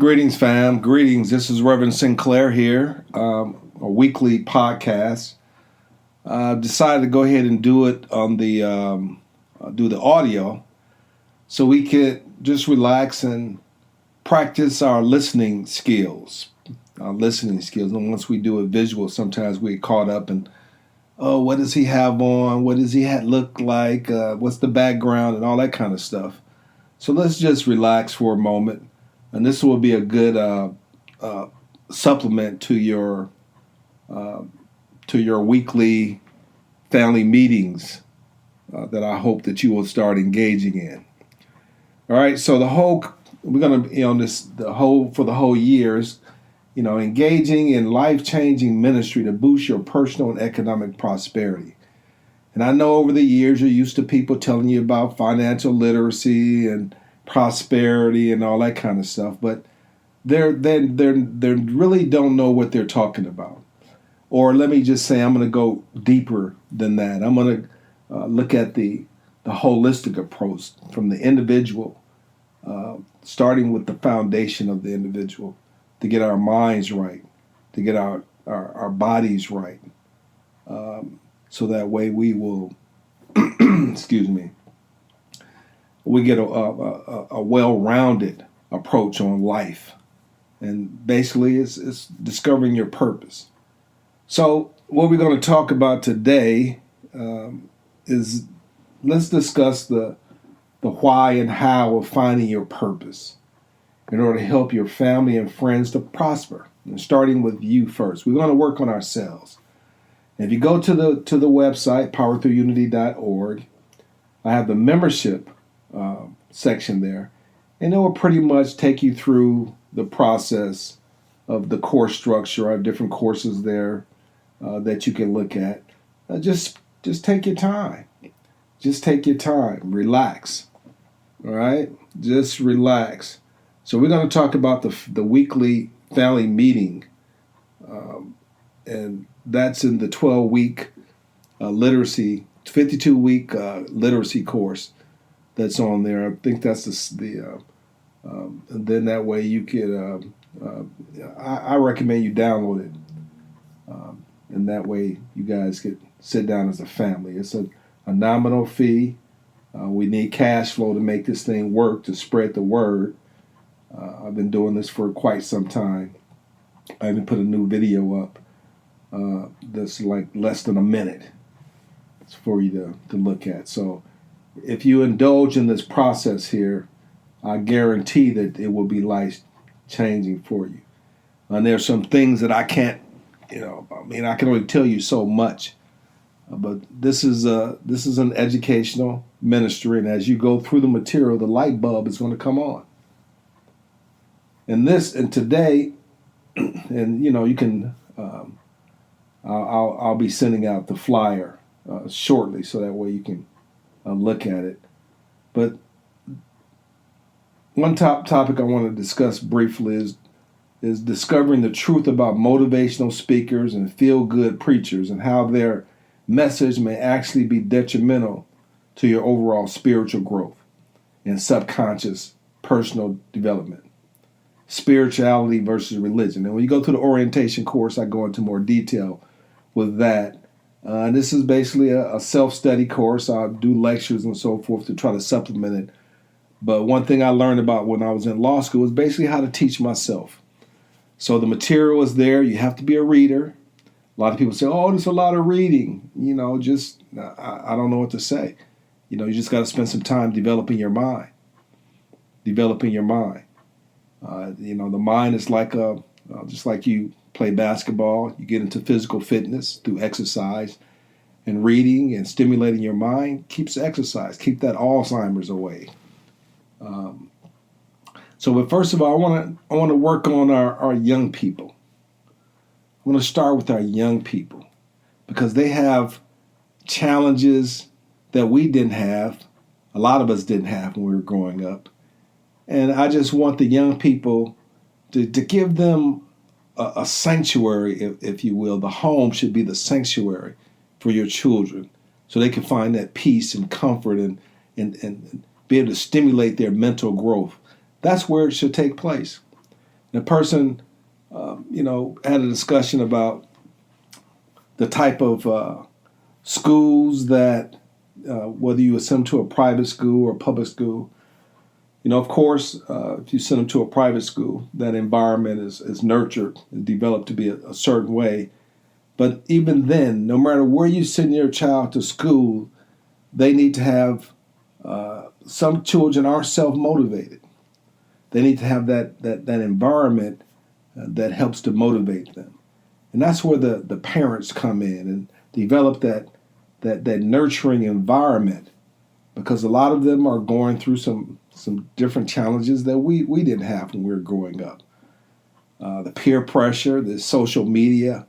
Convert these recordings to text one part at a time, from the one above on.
Greetings, fam. Greetings. This is Reverend Sinclair here, a weekly podcast. I've decided to go ahead and do it on do the audio, so we could just relax and practice our listening skills. And once we do a visual, sometimes we get caught up in, oh, what does he have on? What does he look like? What's the background and all that kind of stuff. So let's just relax for a moment. And this will be a good supplement to your weekly family meetings that I hope that you will start engaging in. All right, so we're gonna for the whole years, engaging in life-changing ministry to boost your personal and economic prosperity. And I know over the years you're used to people telling you about financial literacy and prosperity and all that kind of stuff, but they really don't know what they're talking about. Or let me just say, I'm going to go deeper than that. I'm going to look at the holistic approach from the individual, starting with the foundation of the individual, to get our minds right, to get our bodies right, so that way we will, excuse me, we get a well-rounded approach on life. And basically it's discovering your purpose. So what we're going to talk about today is, let's discuss the why and how of finding your purpose in order to help your family and friends to prosper. And starting with you first. We're going to work on ourselves. And if you go to the website, powerthroughunity.org, I have the membership section there, and it will pretty much take you through the process of the course structure. I have different courses there that you can look at. Just take your time. Just take your time. Relax. All right? Just relax. So we're going to talk about the weekly family meeting, and that's in the 12-week literacy, 52-week literacy course that's on there. I think that's and then that way you could, I recommend you download it, and that way you guys could sit down as a family. It's a nominal fee. We need cash flow to make this thing work, to spread the word. I've been doing this for quite some time. I even put a new video up that's like less than a minute. It's for you to look at. So if you indulge in this process here, I guarantee that it will be life-changing for you. And there's some things that I can't, I can only tell you so much. But this is an educational ministry, and as you go through the material, the light bulb is going to come on. And today, and you can, I'll be sending out the flyer shortly, so that way you can look at it. But one topic I want to discuss briefly is discovering the truth about motivational speakers and feel-good preachers, and how their message may actually be detrimental to your overall spiritual growth and subconscious personal development. Spirituality versus religion. And when you go to the orientation course, I go into more detail with that. And this is basically a self-study course. I do lectures and so forth to try to supplement it. But one thing I learned about when I was in law school was basically how to teach myself. So the material is there. You have to be a reader. A lot of people say, oh, there's a lot of reading. I don't know what to say. You just got to spend some time developing your mind. The mind is like just like you play basketball, you get into physical fitness through exercise, and reading and stimulating your mind keeps exercise, keep that Alzheimer's away. But first of all, I want to work on our young people. I want to start with our young people, because they have challenges that we didn't have. A lot of us didn't have when we were growing up. And I just want the young people to give them a sanctuary, if you will. The home should be the sanctuary for your children, so they can find that peace and comfort and be able to stimulate their mental growth. That's where it should take place. The person, had a discussion about the type of schools that, whether you send them to a private school or a public school. Of course, if you send them to a private school, that environment is nurtured and developed to be a certain way. But even then, no matter where you send your child to school, they need to have, some children are self-motivated. They need to have that environment that helps to motivate them. And that's where the parents come in and develop that nurturing environment, because a lot of them are going through some different challenges that we didn't have when we were growing up. The peer pressure, the social media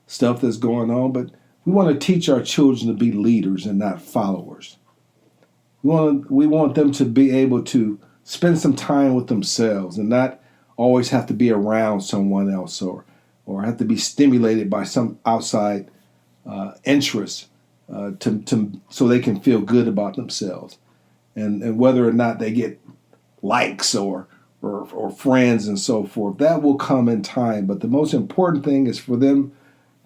stuff that's going on, but we want to teach our children to be leaders and not followers. We want them to be able to spend some time with themselves and not always have to be around someone else or have to be stimulated by some outside interest so they can feel good about themselves. And whether or not they get likes or friends and so forth, that will come in time. But the most important thing is for them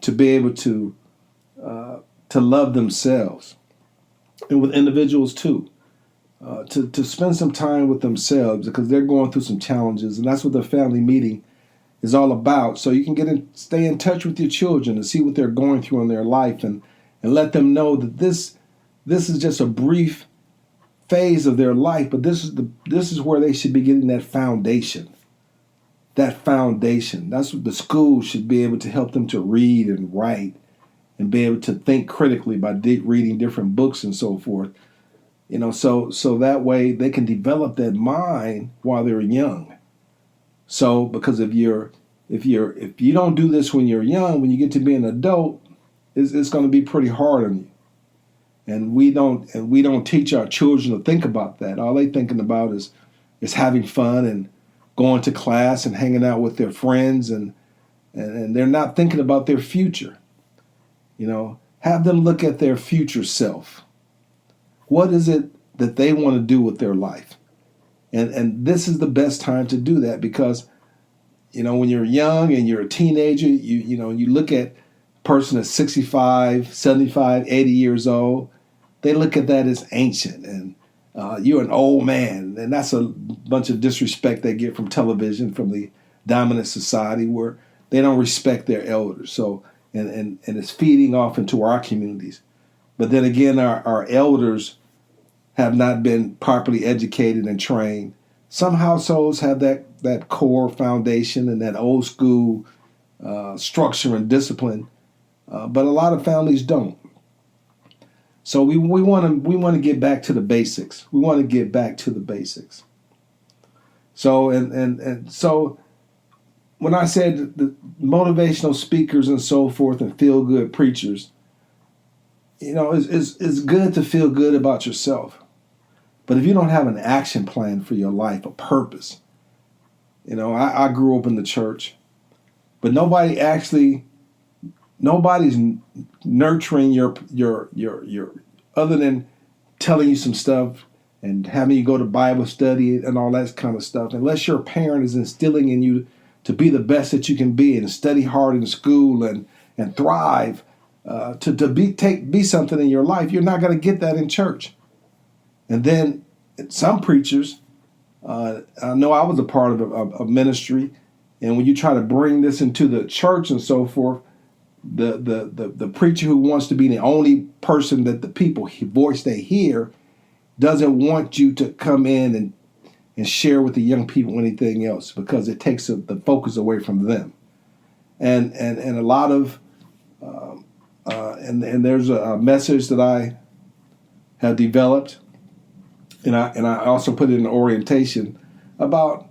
to be able to love themselves, and with individuals too, to spend some time with themselves, because they're going through some challenges, and that's what the family meeting is all about. So you can stay in touch with your children and see what they're going through in their life, and let them know that this is just a brief phase of their life, but this is where they should be getting that foundation. That foundation. That's what the school should be able to help them to read and write and be able to think critically by reading different books and so forth. So that way they can develop that mind while they're young. So because if you don't do this when you're young, when you get to be an adult, it's going to be pretty hard on you. And we don't teach our children to think about that. All they thinking about is having fun and going to class and hanging out with their friends, and they're not thinking about their future. Have them look at their future self. What is it that they want to do with their life? And this is the best time to do that, because when you're young and you're a teenager, you look at a person that's 65, 75, 80 years old. They look at that as ancient, and you're an old man, and that's a bunch of disrespect they get from television, from the dominant society, where they don't respect their elders. So and it's feeding off into our communities. But then again, our elders have not been properly educated and trained. Some households have that core foundation and that old school structure and discipline, but a lot of families don't. So we want to get back to the basics. We want to get back to the basics. So and so when I said the motivational speakers and so forth and feel good preachers, it's good to feel good about yourself. But if you don't have an action plan for your life, a purpose, I grew up in the church, but nobody's nurturing your other than telling you some stuff and having you go to Bible study and all that kind of stuff. Unless your parent is instilling in you to be the best that you can be and study hard in school and thrive, to be something in your life, you're not going to get that in church. And then some preachers, I know I was a part of a ministry, and when you try to bring this into the church and so forth, the preacher who wants to be the only person that the people voice they hear doesn't want you to come in and share with the young people anything else, because it takes the focus away from them. And a lot of and there's a message that I have developed, and I also put it in orientation about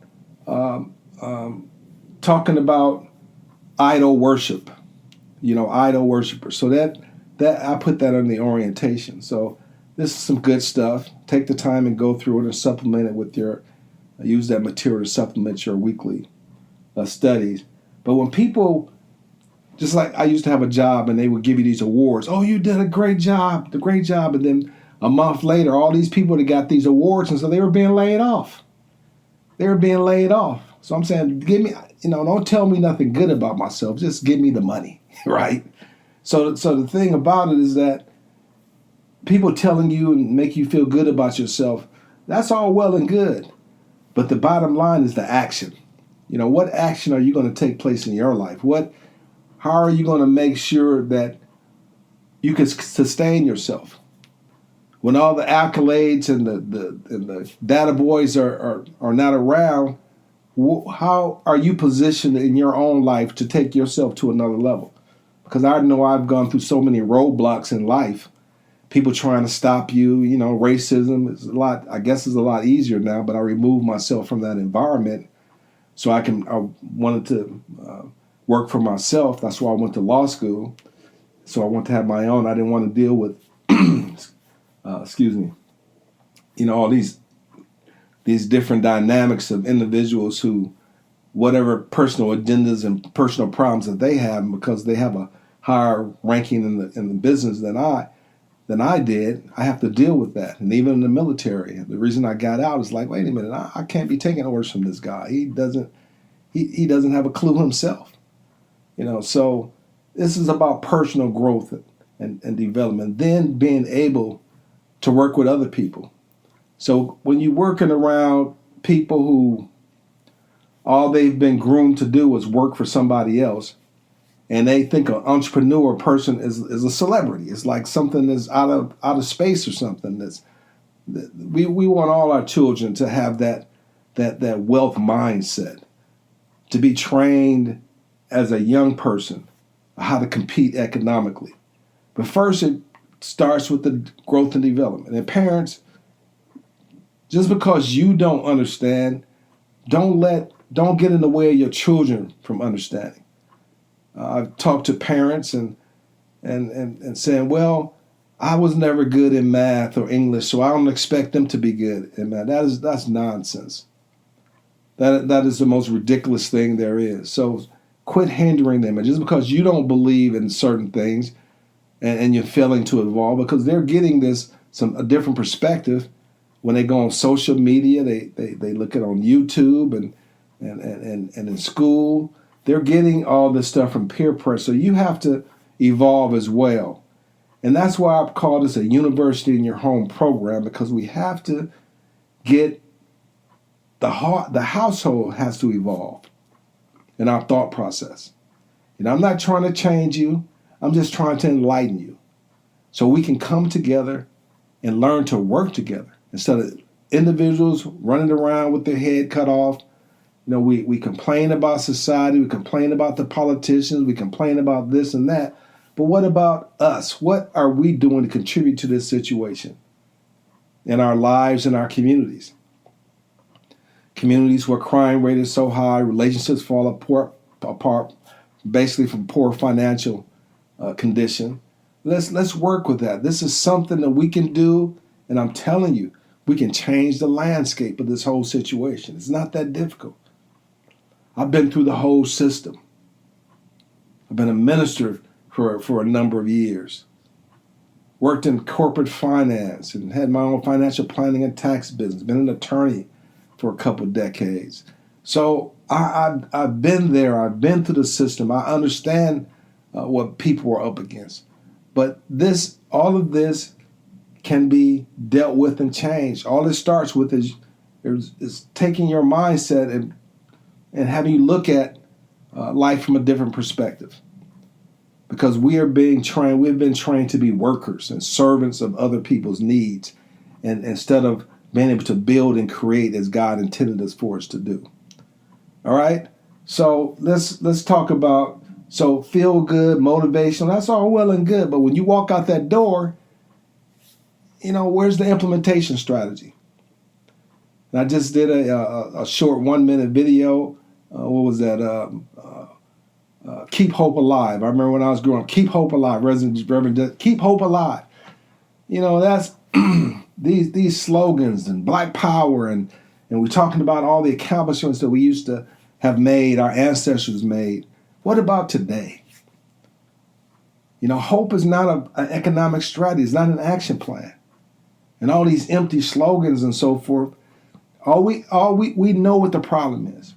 talking about idol worship, idol worshipers. So that I put that in the orientation. So this is some good stuff. Take the time and go through it and supplement it with use that material to supplement your weekly studies. But when people, just like I used to have a job and they would give you these awards. Oh, you did a great job. And then a month later, all these people that got these awards, and so they were being laid off. So I'm saying, give me, don't tell me nothing good about myself. Just give me the money, right? So the thing about it is that people telling you and make you feel good about yourself, that's all well and good. But the bottom line is the action. What action are you going to take place in your life? How are you going to make sure that you can sustain yourself when all the accolades and the data boys are not around? How are you positioned in your own life to take yourself to another level? Because I know I've gone through so many roadblocks in life. People trying to stop you, racism is I guess is a lot easier now, but I removed myself from that environment so I wanted to work for myself. That's why I went to law school. So I wanted to have my own. I didn't want to deal with, all these different dynamics of individuals who, whatever personal agendas and personal problems that they have, because they have a higher ranking in the business than I did, I have to deal with that. And even in the military, the reason I got out is like, wait a minute, I can't be taking orders from this guy. He doesn't have a clue himself. So this is about personal growth and development, then being able to work with other people. So when you're working around people who all they've been groomed to do is work for somebody else, and they think an entrepreneur person is a celebrity. It's like something that's out of space or something. We want all our children to have that wealth mindset, to be trained as a young person how to compete economically. But first, it starts with the growth and development. And parents, just because you don't understand, don't get in the way of your children from understanding. I've talked to parents and saying, well, I was never good in math or English, so I don't expect them to be good in math. That's nonsense. That is the most ridiculous thing there is. So quit hindering them. And just because you don't believe in certain things and you're failing to evolve, because they're getting a different perspective when they go on social media, they look at on YouTube and in school. They're getting all this stuff from peer pressure. So you have to evolve as well. And that's why I've called this a university in your home program, because we have to get the household has to evolve in our thought process. I'm not trying to change you. I'm just trying to enlighten you so we can come together and learn to work together instead of individuals running around with their head cut off. We complain about society, we complain about the politicians, we complain about this and that. But what about us? What are we doing to contribute to this situation in our lives and our communities? Communities where crime rate is so high, relationships fall apart basically from poor financial condition. Let's work with that. This is something that we can do, and I'm telling you, we can change the landscape of this whole situation. It's not that difficult. I've been through the whole system. I've been a minister for a number of years. Worked in corporate finance and had my own financial planning and tax business. Been an attorney for a couple of decades. So I've been there. I've been through the system. I understand what people are up against. But all of this can be dealt with and changed. All it starts with is taking your mindset and having you look at life from a different perspective. Because we've been trained to be workers and servants of other people's needs, and instead of being able to build and create as God intended us for us to do. All right? So let's talk about, feel good, motivation, that's all well and good, but when you walk out that door, where's the implementation strategy? And I just did a short 1-minute video. What was that? Keep hope alive. I remember when I was growing up, keep hope alive. Reverend, keep hope alive. That's these slogans and Black Power and we're talking about all the accomplishments that we used to have made, our ancestors made. What about today? Hope is not an economic strategy. It's not an action plan. And all these empty slogans and so forth. We know what the problem is.